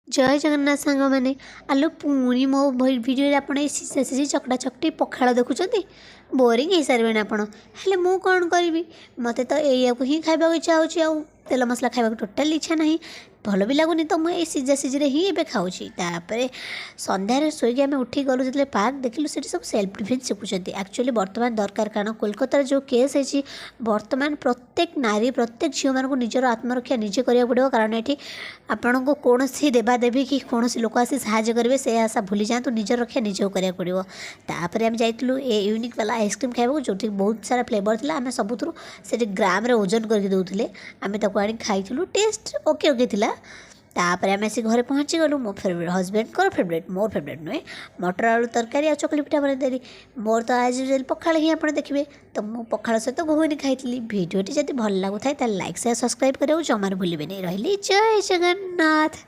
जय जगन्नाथ सांग मैंने आलो पुणी मो भिडियो आपड़ सीसा सीझी चकटा चकटी पखाड़ देखुं बोरिंग हो सारे आप मु कौन करी मत तो या ही खावा इच्छा हो तेल मसला खावा टोटाल इच्छा ना भल भी लगुनि तो मुझे सीझा सीझी ही एवं खाऊँ सन्धार शोक आम उठी गलु जो पार्क देखिलु से सब सेल्फ डिफेन्स शिखुंट एक्चुअली बर्तमान दरकार कारण कोलकातार जो केस है बर्तमान प्रत्येक नारी प्रत्येक झील मानक निजर आत्मरक्षा निजे करा पड़ो कारण ये आपण को कौन देवादेवी कि कौन लोक आसी साहाय्य करेंगे से आशा भूली जातु निजर रक्षा निजे करा पड़ो तापर आम जाइलु ए यूनिक वाला आइसक्रीम खाइबा जो बहुत सारा फ्लेवर था आम सबुठ से ग्राम ओजन करके दौले आम ताकू खाइलु टेस्ट ओके ओके थिला तापर आम आसी घरे पहुँची गलु मो फेवरेट हजबैंड को फेवरेट मोर फेवरेट नुहे मटर आलू तरकारी आ चकली पिठा बनईदेली मोर तो आज यूजुअल पखाड़ ही आप देखिए तो मु पखाड़ सहित घुगुनी खाई भिडियोटी जब भल लगुए लाइक शेयर सब्सक्राइब करें जमार भूलें रही जय जगन्नाथ।